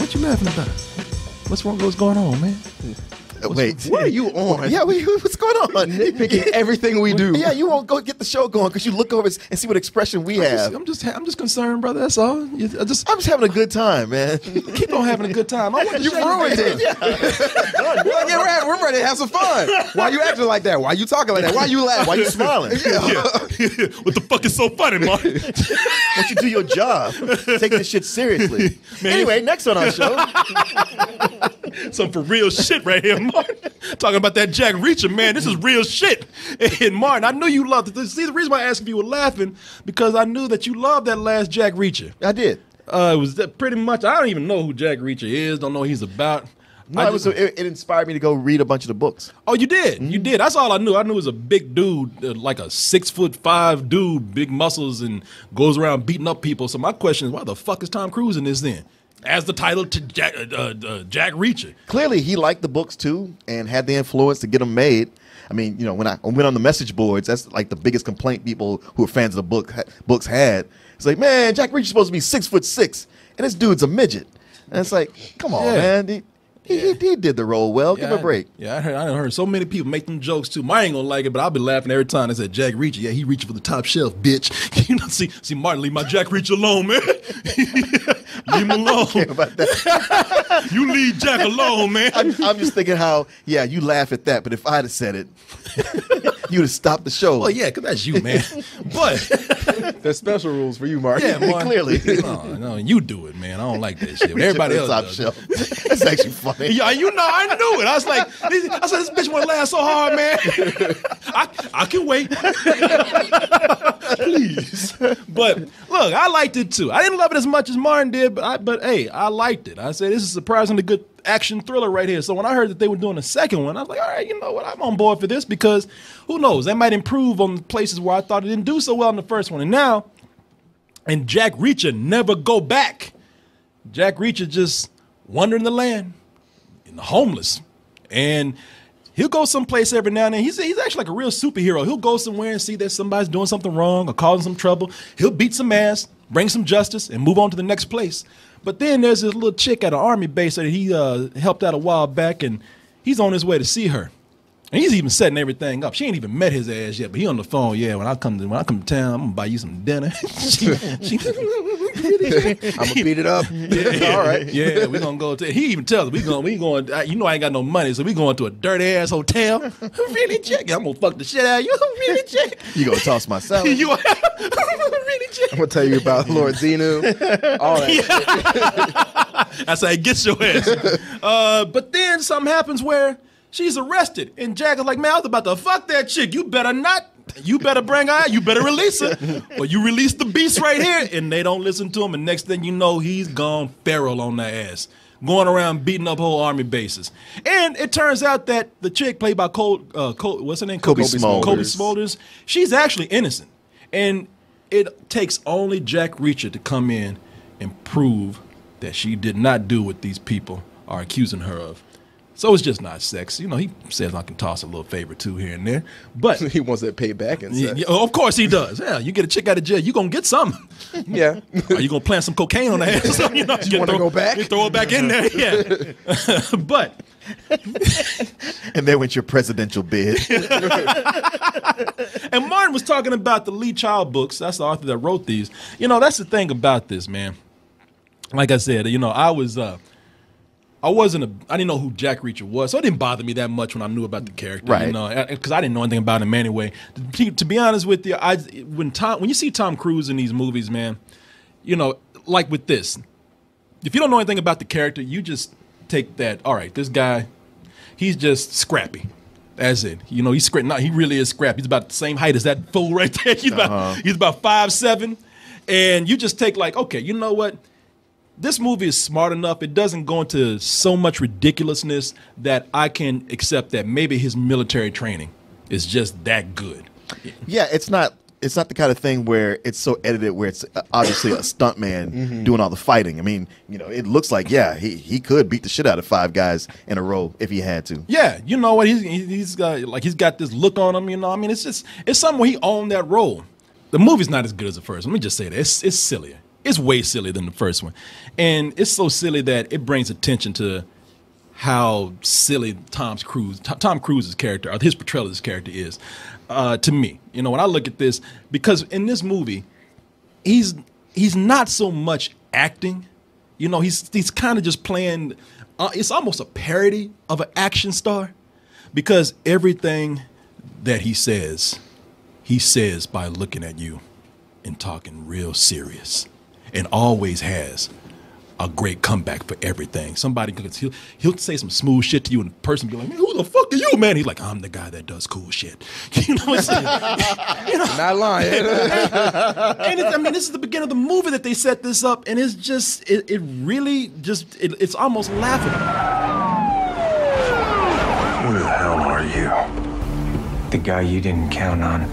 What you laughing about? What's wrong? What's going on, man? Wait, What are you on? yeah, what's going on? Nitpicking everything we do. Yeah, you won't go get the show going because you look over and see what expression we have. I'm just concerned, brother. That's all. I'm just having a good time, man. Keep on having a good time. I want to You ruined it. Yeah, we're ready to have some fun. Why you acting like that? Why you talking like that? Why you laughing? Why you smiling? What the fuck is so funny, Mark? Why don't you do your job? Take this shit seriously. Anyway, next on our show. Some for real shit right here, Martin. Talking about that Jack Reacher, man. This is real shit. And Martin, I knew you loved it. See, the reason why I asked if you were laughing, because I knew that you loved that last Jack Reacher. I did. It was pretty much, I don't even know who Jack Reacher is, don't know what he's about. No, it inspired me to go read a bunch of the books. Oh, you did? You did. That's all I knew. I knew it was a big dude, like a 6'5" dude, big muscles, and goes around beating up people. So my question is, why the fuck is Tom Cruise in this then? As the title to Jack Reacher. Clearly, he liked the books too and had the influence to get them made. I mean, you know, when I went on the message boards, that's like the biggest complaint people who are fans of the books had. It's like, man, Jack Reacher's supposed to be 6'6", and this dude's a midget. And it's like, come on, man. He did the role well. Give him a break. Yeah, I heard so many people make them jokes too. I ain't gonna like it, but I'll be laughing every time they said Jack Reacher. Yeah, he reaching for the top shelf, bitch. You know, see, Martin, leave my Jack Reacher alone, man. Leave him alone. I don't care about that. You leave Jack alone, man. I'm just thinking how, yeah, you laugh at that, but if I'd have said it, you'd have stopped the show. Well, yeah, because that's you, man. But there's special rules for you, Mark. yeah, Martin, Clearly. No, you do it, man. I don't like that shit. But everybody else top does. shelf. That's actually funny. Yeah, you know, I knew it. I was like, this bitch want to laugh so hard, man. I can wait. Please. But look, I liked it too. I didn't love it as much as Martin did, but hey, I liked it. I said, this is a surprisingly good action thriller right here. So when I heard that they were doing a second one, I was like, all right, you know what? I'm on board for this because who knows? That might improve on the places where I thought it didn't do so well in the first one. And now, and Jack Reacher never go back. Jack Reacher just wandering the land. Homeless, and he'll go someplace every now and then. He's actually like a real superhero. He'll go somewhere and see that somebody's doing something wrong or causing some trouble. He'll beat some ass, bring some justice, and move on to the next place. But then there's this little chick at an army base that he helped out a while back, and he's on his way to see her. And he's even setting everything up. She ain't even met his ass yet, but he on the phone. Yeah, when I come to town, I'm gonna buy you some dinner. I'm gonna beat it up. Yeah, all right. Yeah, we gonna go to. He even tells us we going. You know, I ain't got no money, so we going to a dirty ass hotel. Really, Jack? I'm gonna fuck the shit out of you. Really, Jack? You gonna toss my salad? You really, Jack? I'm gonna tell you about Lord Zenu. All that. Yeah. That's how he gets your ass. But then something happens where she's arrested, and Jack is like, man, I was about to fuck that chick. You better not. You better bring her out. You better release her. Or you release the beast right here, and they don't listen to him, and next thing you know, he's gone feral on their ass, going around beating up whole army bases. And it turns out that the chick played by what's her name? Kobe Smulders. Kobe Smulders. She's actually innocent. And it takes only Jack Reacher to come in and prove that she did not do what these people are accusing her of. So it's just not sex. You know, he says I can toss a little favor too here and there. But he wants that paid back in sex. yeah, of course he does. Yeah, you get a chick out of jail, you going to get something. Yeah. Are you going to plant some cocaine on her ass or something? You know, you want to go back? You throw it back in there, yeah. But. And there went your presidential bid. And Martin was talking about the Lee Child books. That's the author that wrote these. You know, that's the thing about this, man. Like I said, you know, I didn't know who Jack Reacher was, so it didn't bother me that much when I knew about the character, right? You know, because I didn't know anything about him anyway. To be honest with you, when you see Tom Cruise in these movies, man, you know, like with this, if you don't know anything about the character, you just take that. All right, this guy, he's just scrappy. That's it. You know, he really is scrappy. He's about the same height as that fool right there. He's about 5'7", and you just take like, okay, you know what? This movie is smart enough. It doesn't go into so much ridiculousness that I can accept that maybe his military training is just that good. Yeah, it's not the kind of thing where it's so edited where it's obviously a stuntman doing all the fighting. I mean, you know, it looks like, yeah, he could beat the shit out of 5 guys in a row if he had to. Yeah, you know what? He's got this look on him, you know. I mean, it's something where he owned that role. The movie's not as good as the first. Let me just say that. It's sillier. It's way sillier than the first one. And it's so silly that it brings attention to how silly Tom Cruise's character, or his portrayal of this character is, to me. You know, when I look at this, because in this movie, he's not so much acting. You know, he's kind of just playing. It's almost a parody of an action star, because everything that he says by looking at you and talking real serious, and always has a great comeback for everything. Somebody, he'll say some smooth shit to you, and the person be like, "Man, who the fuck are you, man?" He's like, "I'm the guy that does cool shit." You know what I'm saying? You know? Not lying. And this is the beginning of the movie that they set this up, and it's just, it really just, it's almost laughable. Who the hell are you? The guy you didn't count on.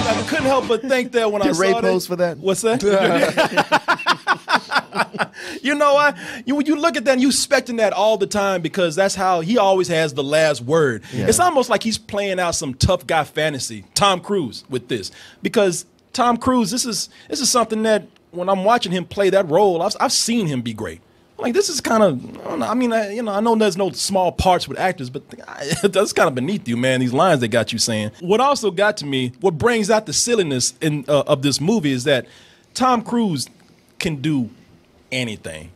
I couldn't help but think that when I saw Ray that. pose for that? What's that? You know what? You look at that and you expecting that all the time, because that's how he always has the last word. Yeah. It's almost like he's playing out some tough guy fantasy, Tom Cruise, with this. Because Tom Cruise, this is something that when I'm watching him play that role, I've seen him be great. Like, this is kind of, I know there's no small parts with actors, but that's kind of beneath you, man, these lines they got you saying. What also got to me, what brings out the silliness of this movie, is that Tom Cruise can do anything.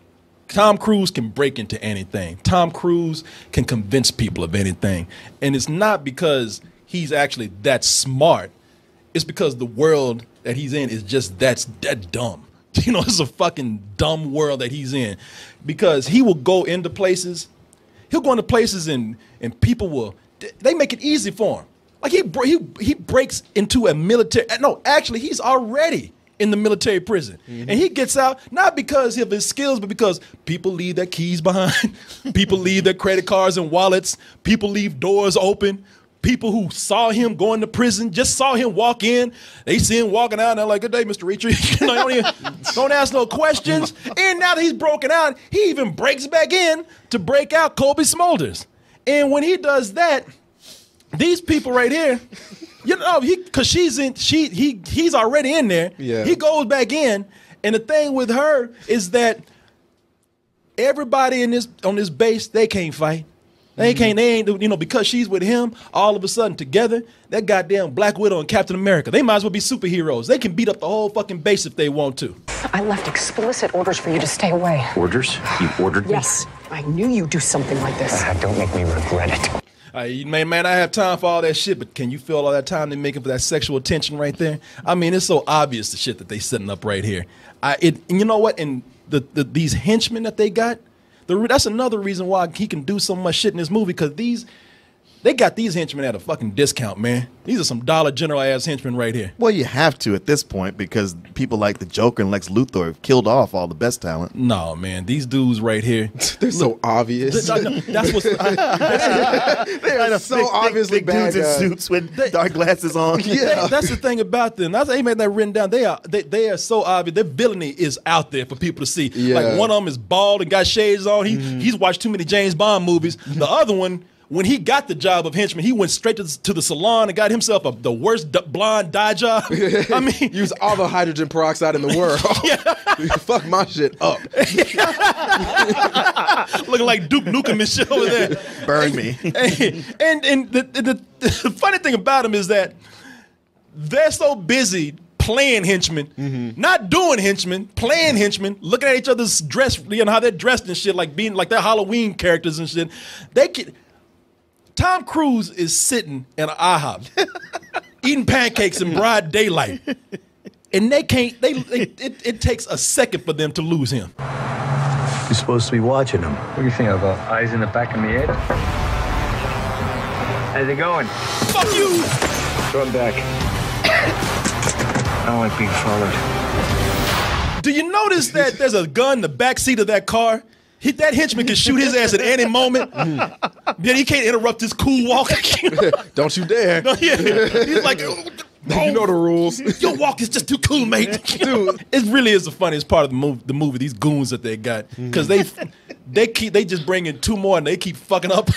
Tom Cruise can break into anything. Tom Cruise can convince people of anything. And it's not because he's actually that smart. It's because the world that he's in is just that dumb. You know, it's a fucking dumb world that he's in, because he will go into places. He'll go into places and people they make it easy for him. Like he breaks into a military. No, actually, he's already in the military prison, and he gets out not because of his skills, but because people leave their keys behind. People leave their credit cards and wallets. People leave doors open. People who saw him going to prison just saw him walk in. They see him walking out, and they're like, "Good day, Mr. Reacher." You know, don't ask no questions. And now that he's broken out, he even breaks back in to break out Kobe Smulders. And when he does that, these people right here, you know, because he's already in there. Yeah. He goes back in, and the thing with her is that everybody on this base, they can't fight. They ain't, you know, because she's with him, all of a sudden together, that goddamn Black Widow and Captain America, they might as well be superheroes. They can beat up the whole fucking base if they want to. I left explicit orders for you to stay away. Orders? You ordered me? Yes, I knew you'd do something like this. Don't make me regret it. Man, I have time for all that shit, but can you feel all that time they're making for that sexual tension right there? I mean, it's so obvious, the shit that they setting up right here. And you know what? And these henchmen that they got, that's another reason why he can do so much shit in this movie, because they got these henchmen at a fucking discount, man. These are some Dollar General ass henchmen right here. Well, you have to at this point, because people like the Joker and Lex Luthor have killed off all the best talent. No, man, these dudes right here, they're so obvious. That's what's they're so obviously big bad dudes guys. in suits with dark glasses on. Yeah, that's the thing about them. That's they made that written down. They are so obvious. Their villainy is out there for people to see. Yeah. Like, one of them is bald and got shades on. He's watched too many James Bond movies. The other one, when he got the job of henchman, he went straight to the salon and got himself the worst blonde dye job. I mean, use all the hydrogen peroxide in the world. Fuck my shit up. Looking like Duke Nukem and shit over there. Burn me. And the funny thing about him is that they're so busy playing henchmen, not doing henchmen, playing henchmen, looking at each other's dress, you know, how they're dressed and shit, like being like they're Halloween characters and shit. Tom Cruise is sitting in an IHOP eating pancakes in broad daylight, and they can't. It takes a second for them to lose him. You're supposed to be watching him. What do you think about eyes in the back of my head? How's it going? Fuck you! Throw him back. I don't like being followed. Do you notice that there's a gun in the back seat of that car? That henchman can shoot his ass at any moment. Then he can't interrupt his cool walk. Don't you dare. No, yeah. He's like, you know the rules. Your walk is just too cool, mate. Dude, it really is the funniest part of the movie. These goons that they got, because they just bring in two more and they keep fucking up.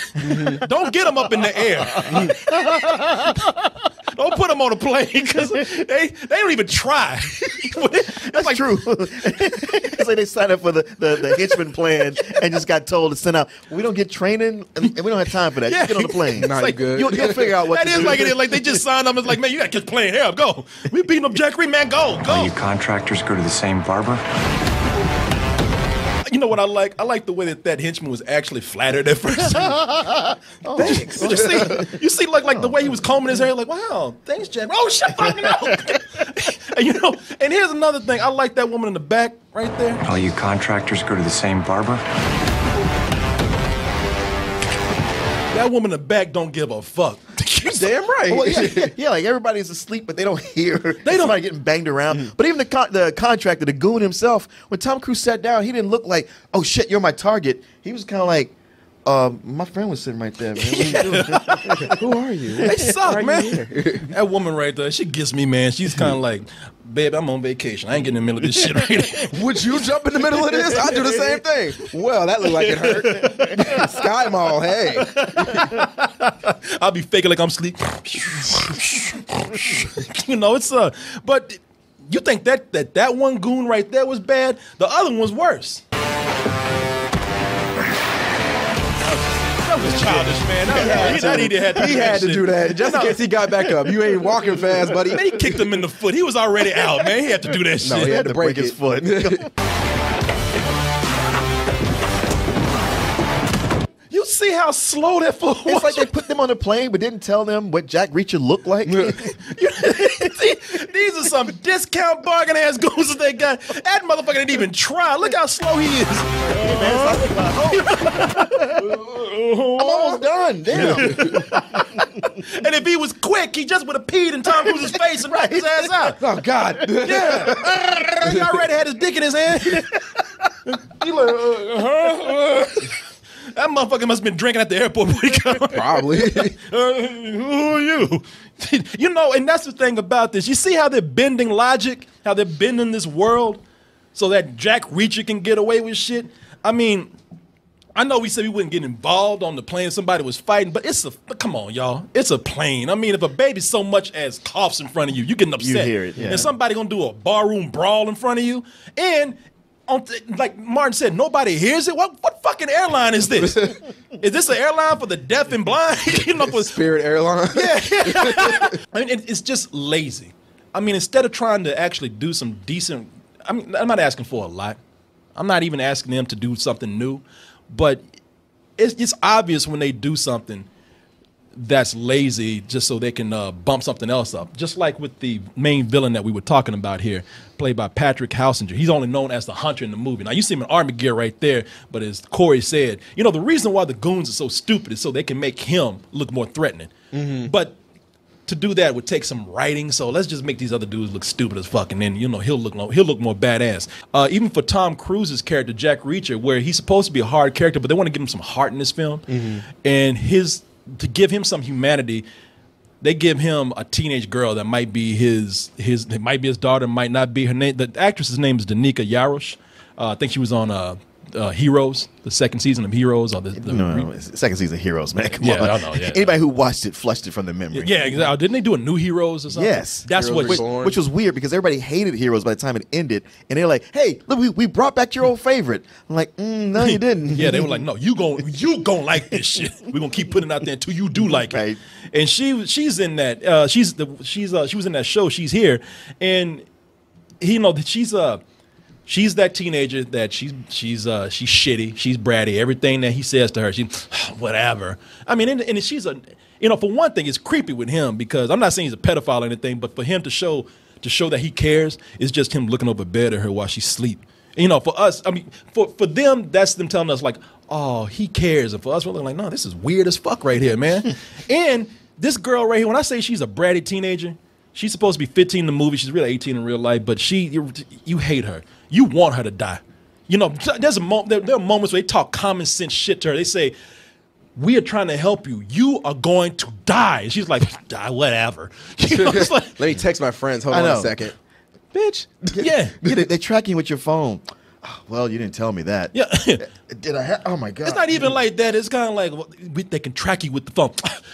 Don't get them up in the air. Don't put them on a plane because they don't even try. That's like true. It's like they signed up for the henchman plan and just got told to send out. We don't get training and we don't have time for that. Yeah. Just get on the plane. Nah, like, you good. You'll figure out what That to is do. like it is. Like they just signed up. It's like, man, you got to catch plane. Here, go. We beating up Jack Reed, man. Go. All you contractors go to the same barber? You know what I like? I like the way that henchman was actually flattered at first. Thanks. You see, like the way he was combing his hair, like, wow, thanks, Jack. Oh, shut fucking up. And and here's another thing. I like that woman in the back right there. All you contractors go to the same barber? That woman in the back don't give a fuck. Damn right. Well, yeah, like everybody's asleep, but they don't hear somebody getting banged around. But even the contractor, the goon himself, when Tom Cruise sat down, he didn't look like, oh shit, you're my target. He was kind of like, my friend was sitting right there, man. Who are you? They suck, Why are man. you here? That woman right there, she gets me, man. She's kind of like, babe, I'm on vacation. I ain't getting in the middle of this shit right here. Would you jump in the middle of this? I do the same thing. Well, that looked like it hurt. Sky Mall, hey. I'll be faking like I'm asleep. It's but you think that one goon right there was bad? The other one was worse. That was childish, man. He had to do that just in case he got back up. You ain't walking fast, buddy. Man, he kicked him in the foot. He was already out, man. He had to do that shit. No, he had to break his it. foot. You see how slow that fool was? It's like they put them on a plane but didn't tell them what Jack Reacher looked like. These are some discount bargain ass goons that they got. That motherfucker didn't even try. Look how slow he is. I'm almost done. Damn. And if he was quick, he just would have peed in Tom Cruise's face and knocked his ass out. Oh, God. Yeah. He already had his dick in his hand. He like, that motherfucker must have been drinking at the airport when he got Probably. who are you? And that's the thing about this. You see how they're bending logic, how they're bending this world so that Jack Reacher can get away with shit? I mean, I know we said we wouldn't get involved on the plane if somebody was fighting, but come on, y'all. It's a plane. I mean, if a baby so much as coughs in front of you, you're getting upset. You hear it, yeah. And somebody gonna do a barroom brawl in front of you. And like Martin said, nobody hears it. What fucking airline is this? Is this an airline for the deaf and blind? For Spirit Airline. Yeah. I mean, it's just lazy. I mean, instead of trying to actually do some decent, I'm not asking for a lot. I'm not even asking them to do something new, but it's obvious when they do something that's lazy just so they can bump something else up. Just like with the main villain that we were talking about here, played by Patrick Hausinger. He's only known as the Hunter in the movie. Now, you see him in army gear right there, but as Corey said, the reason why the goons are so stupid is so they can make him look more threatening. Mm-hmm. But to do that would take some writing, so let's just make these other dudes look stupid as fuck, and then he'll look more badass. Even for Tom Cruise's character, Jack Reacher, where he's supposed to be a hard character, but they want to give him some heart in this film, and to give him some humanity, they give him a teenage girl that might be his daughter, might not be. Her name, the actress's name is Danica Yarosh. I think she was on Heroes, the second season of Heroes, or second season of Heroes, man. Come on. I know, yeah. Anybody who watched it flushed it from their memory. Yeah, exactly. Didn't they do a new Heroes or something? Yes. That's Heroes what. Which was weird because everybody hated Heroes by the time it ended, and they're like, "Hey, look, we brought back your old favorite." I'm like, "No, you didn't." Yeah, they were like, "No, you gon' like this shit. We're gonna keep putting it out there until you do like it." Right. And she's in that. She was in that show. She's here, and she's that teenager that she's shitty, she's bratty. Everything that he says to her, she's whatever. I mean, and she's for one thing, it's creepy with him because I'm not saying he's a pedophile or anything, but for him to show that he cares is just him looking over bed at her while she's asleep. For us, I mean, for them, that's them telling us like, oh, he cares. And for us, we're looking like, no, this is weird as fuck right here, man. And this girl right here, when I say she's a bratty teenager, she's supposed to be 15 in the movie. She's really 18 in real life, but you hate her. You want her to die. There are moments where they talk common sense shit to her. They say, we are trying to help you. You are going to die. And she's like, die, whatever. It's like, Let me text my friends. Hold on a second. Bitch. yeah. Yeah, they're tracking with your phone. Well, you didn't tell me that. Yeah. Did I? Oh my god! It's not even like that. It's kind of like they can track you with the phone.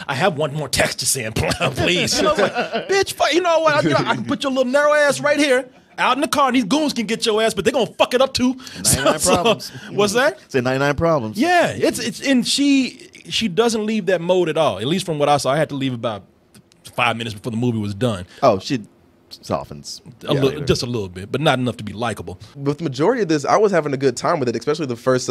I have one more text to send, please. You know, like, bitch, you know what? I can put your little narrow ass right here out in the car, and these goons can get your ass, but they're gonna fuck it up too. 99 problems. What's that? Say 99 problems. Yeah, it's and she doesn't leave that mode at all. At least from what I saw, I had to leave about 5 minutes before the movie was done. Oh, she softens Just a little bit, but not enough to be likable. With the majority of this, I was having a good time with it, especially the first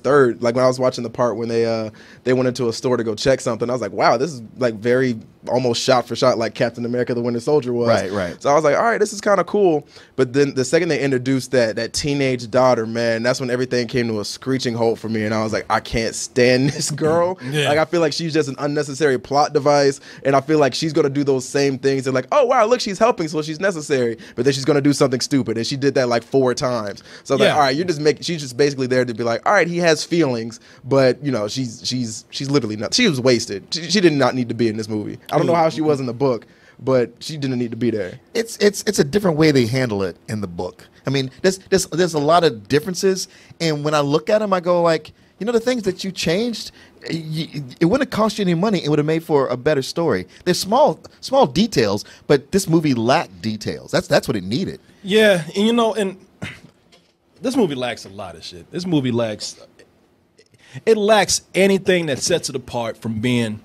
third. Like when I was watching the part when they went into a store to go check something, I was like, wow, this is like very almost shot for shot like Captain America: The Winter Soldier was. Right. So I was like, all right, this is kind of cool. But then the second they introduced that teenage daughter, man, that's when everything came to a screeching halt for me, and I was like, I can't stand this girl. Yeah. Like I feel like she's just an unnecessary plot device, and I feel like she's gonna do those same things. They're like, oh wow, look, she's helping, so she's necessary, but then she's gonna do something stupid, and she did that like 4 times. So I was like, all right, she's just basically there to be like, all right, he has feelings, but you know, she's literally not. She was wasted. She did not need to be in this movie. I don't know how she was in the book, but she didn't need to be there. It's a different way they handle it in the book. I mean, there's a lot of differences, and when I look at them, I go like, you know, the things that you changed, it wouldn't have cost you any money. It would have made for a better story. There's small details, but this movie lacked details. That's what it needed. Yeah, and you know, and this movie lacks a lot of shit. This movie lacks anything that sets it apart from being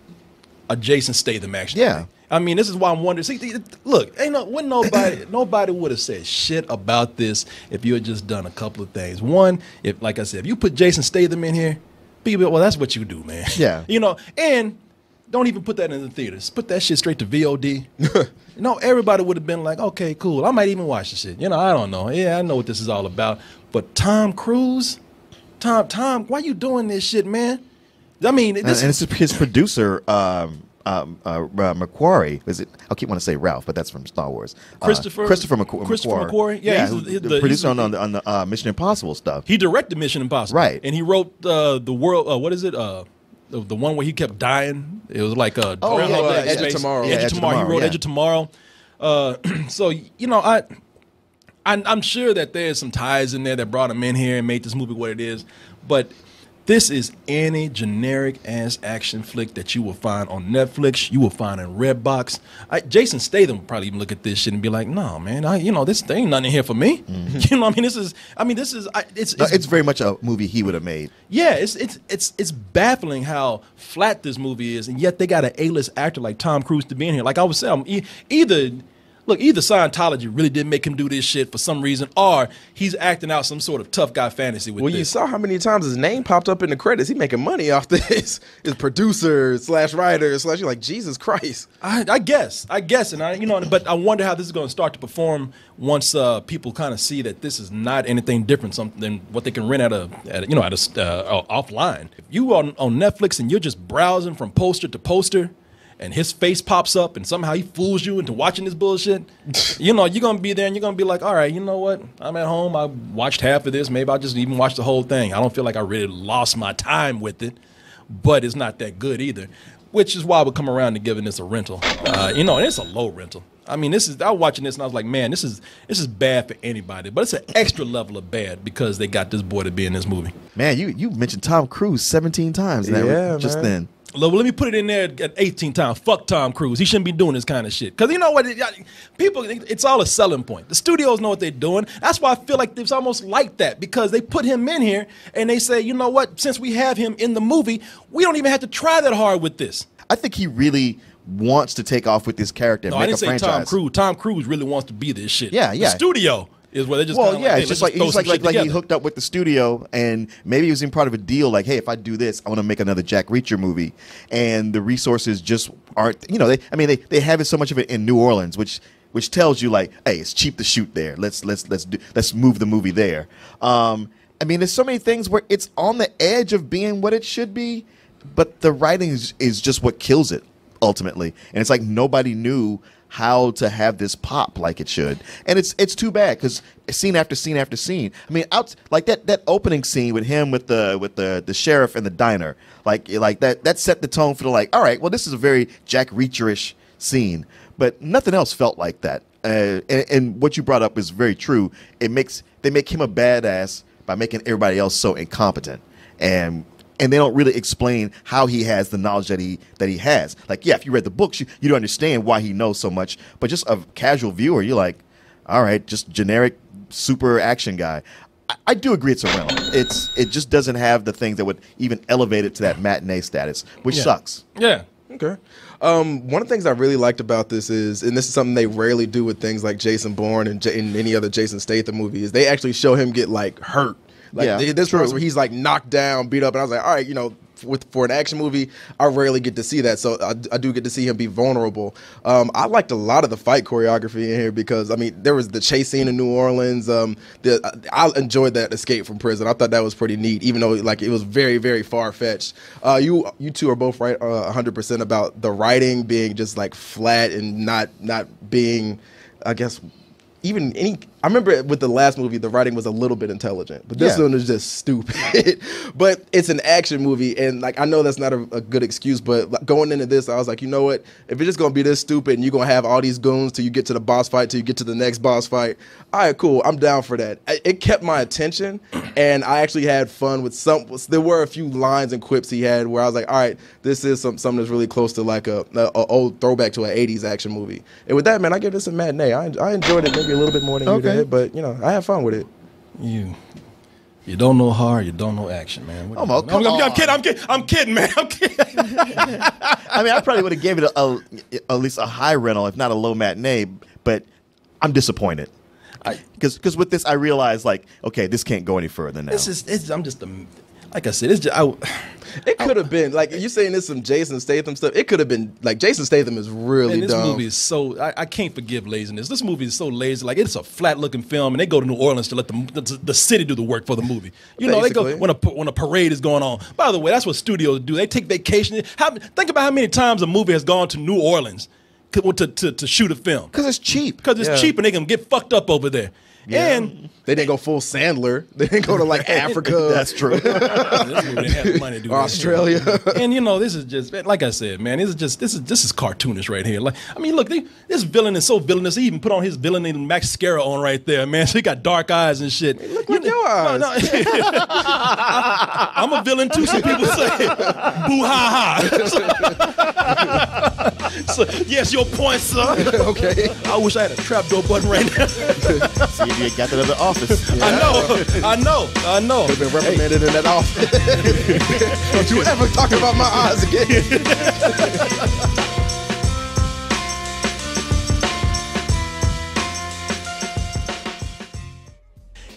a Jason Statham action. Yeah. Thing. I mean, this is why I'm wondering. See, look, nobody would have said shit about this if you had just done a couple of things. One, if like I said, if you put Jason Statham in here, people, well, that's what you do, man. Yeah. You know, and don't even put that in the theaters. Put that shit straight to VOD. You know, everybody would have been like, okay, cool. I might even watch the shit. You know, I don't know. Yeah, I know what this is all about. But Tom Cruise, Tom, why you doing this shit, man? I mean, this and it's his producer, McQuarrie. Is it? I keep wanting to say Ralph, but that's from Star Wars. Christopher McQuarrie. Yeah, he's the producer on the Mission Impossible stuff. He directed Mission Impossible, right? And he wrote the world. What is it? The one where he kept dying. It was like Edge of Tomorrow. Edge of Tomorrow. He wrote Edge of Tomorrow. So you know, I'm sure that there's some ties in there that brought him in here and made this movie what it is, but this is any generic ass action flick that you will find on Netflix. You will find in Redbox. Jason Statham would probably even look at this shit and be like, "No, man, this thing ain't nothing in here for me." Mm-hmm. You know, what I mean, it's very much a movie he would have made. Yeah, it's baffling how flat this movie is, and yet they got an A-list actor like Tom Cruise to be in here. Like I was saying, either Scientology really did make him do this shit for some reason, or he's acting out some sort of tough guy fantasy with this. Well, you saw how many times his name popped up in the credits. He making money off this. His producer / writer / you're like, Jesus Christ. I guess, and but I wonder how this is going to start to perform once people kind of see that this is not anything different than what they can rent at offline. If you are on Netflix and you're just browsing from poster to poster, and his face pops up and somehow he fools you into watching this bullshit, you know, you're going to be there and you're going to be like, all right, you know what? I'm at home. I watched half of this. Maybe I'll just even watch the whole thing. I don't feel like I really lost my time with it, but it's not that good either, which is why I would come around to giving this a rental. You know, and it's a low rental. I mean, I was watching this and I was like, man, this is bad for anybody, but it's an extra level of bad because they got this boy to be in this movie. Man, you mentioned Tom Cruise 17 times just then. Well, let me put it in there at 18 times. Fuck Tom Cruise. He shouldn't be doing this kind of shit. Because you know what? People, it's all a selling point. The studios know what they're doing. That's why I feel like it's almost like that, because they put him in here and they say, you know what? Since we have him in the movie, we don't even have to try that hard with this. I think he really wants to take off with this character and make a franchise. Tom Cruise. Tom Cruise really wants to be this shit. Yeah. The studio is where they just it's just like he hooked up with the studio, and maybe he was in part of a deal like, hey, if I do this, I want to make another Jack Reacher movie, and the resources just aren't, you know, they have it so much of it in New Orleans, which tells you like, hey, it's cheap to shoot there. Let's move the movie there. I mean, there's so many things where it's on the edge of being what it should be, but the writing is just what kills it ultimately, and it's like nobody knew how to have this pop like it should, and it's too bad because scene after scene after scene. I mean, like that opening scene with him with the sheriff in the diner, like that set the tone for the like, all right, well, this is a very Jack Reacher-ish scene, but nothing else felt like that. And what you brought up is very true. They make him a badass by making everybody else so incompetent. And they don't really explain how he has the knowledge that he has. Like, yeah, if you read the books, you don't understand why he knows so much. But just a casual viewer, you're like, all right, just generic super action guy. I do agree it's a rental. It just doesn't have the things that would even elevate it to that matinee status, which sucks. Yeah. Okay. One of the things I really liked about this is, and this is something they rarely do with things like Jason Bourne and in any other Jason Statham movie, is they actually show him get like hurt. Like this part where he's like knocked down, beat up, and I was like, all right, you know, for an action movie, I rarely get to see that, so I do get to see him be vulnerable. I liked a lot of the fight choreography in here because, I mean, there was the chase scene in New Orleans. I enjoyed that escape from prison. I thought that was pretty neat, even though like it was very, very far-fetched. You two are both right 100% about the writing being just like flat and not being, I guess, even any. I remember with the last movie, the writing was a little bit intelligent, but this one is just stupid. But it's an action movie, and like I know that's not a good excuse, but going into this, I was like, you know what? If it's just gonna be this stupid, and you're gonna have all these goons till you get to the boss fight, till you get to the next boss fight, all right, cool, I'm down for that. It kept my attention, and I actually had fun with some. There were a few lines and quips he had where I was like, all right, this is something that's really close to like a old throwback to an '80s action movie. And with that, man, I give this a matinee. I enjoyed it maybe a little bit more than you did. But you know, I had fun with it. You don't know horror, you don't know action, man. I'm kidding, man. I'm kidding. I mean, I probably would have gave it at least a high rental, if not a low matinee. But I'm disappointed because with this, I realized like, okay, this can't go any further now. Like I said, it's just. It could have been like you're saying. There's some Jason Statham stuff. It could have been like Jason Statham is really this dumb. movie is so. I can't forgive laziness. This movie is so lazy. Like it's a flat looking film, and they go to New Orleans to let the city do the work for the movie. You know, they go when a parade is going on. By the way, that's what studios do. They take vacation. Think about how many times a movie has gone to New Orleans to shoot a film. Because it's cheap. Because it's cheap, and they can get fucked up over there. Yeah. And they didn't go full Sandler. They didn't go to like Africa. That's true. This movie didn't have the money to do Australia. And you know, this is just like I said, man. This is cartoonish right here. Like, I mean, look, this villain is so villainous. He even put on his villain named mascara on right there, man. So he got dark eyes and shit. Look like your eyes. No. I'm a villain too. Some people say, "Boo ha ha." So, yes, your point, son. Okay. I wish I had a trapdoor button right now. See if you got that other office. Yeah. I know. They've been reprimanded in that office. Don't you ever talk about my eyes again.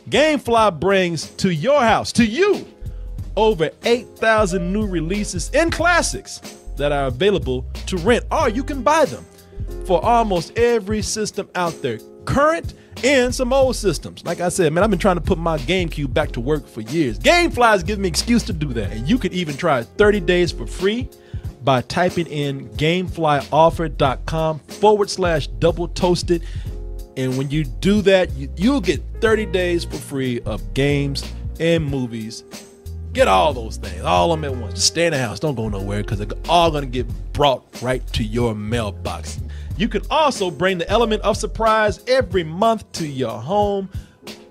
Gamefly brings to your house, to you, over 8,000 new releases and classics that are available to rent, or you can buy them for almost every system out there, current and some old systems. Like I said, man, I've been trying to put my GameCube back to work for years. Gamefly's giving me an excuse to do that. And you could even try 30 days for free by typing in gameflyoffer.com/double toasted. And when you do that, you'll get 30 days for free of games and movies. Get all those things, all of them at once. Just stay in the house. Don't go nowhere because they're all going to get brought right to your mailbox. You can also bring the element of surprise every month to your home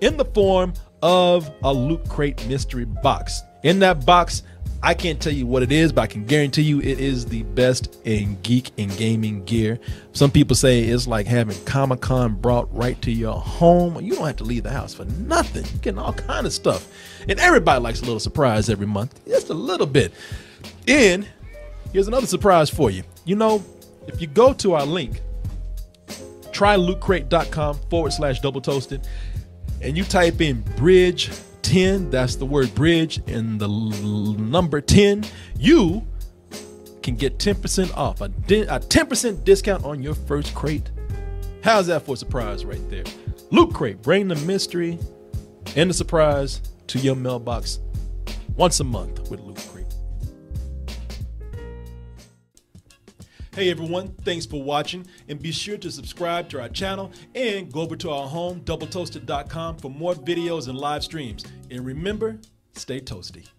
in the form of a Loot Crate mystery box. In that box, I can't tell you what it is, but I can guarantee you it is the best in geek and gaming gear. Some people say it's like having Comic-Con brought right to your home. You don't have to leave the house for nothing. You're getting all kind of stuff. And everybody likes a little surprise every month. Just a little bit. And here's another surprise for you. You know, if you go to our link, trylootcrate.com/double toasted, and you type in bridge 10, that's the word bridge and the number 10, you can get 10% off, a 10% discount on your first crate. How's that for a surprise right there? Loot Crate, bring the mystery and the surprise to your mailbox once a month with Loot Crate. Hey everyone, thanks for watching, and be sure to subscribe to our channel and go over to our home, doubletoasted.com, for more videos and live streams. And remember, stay toasty.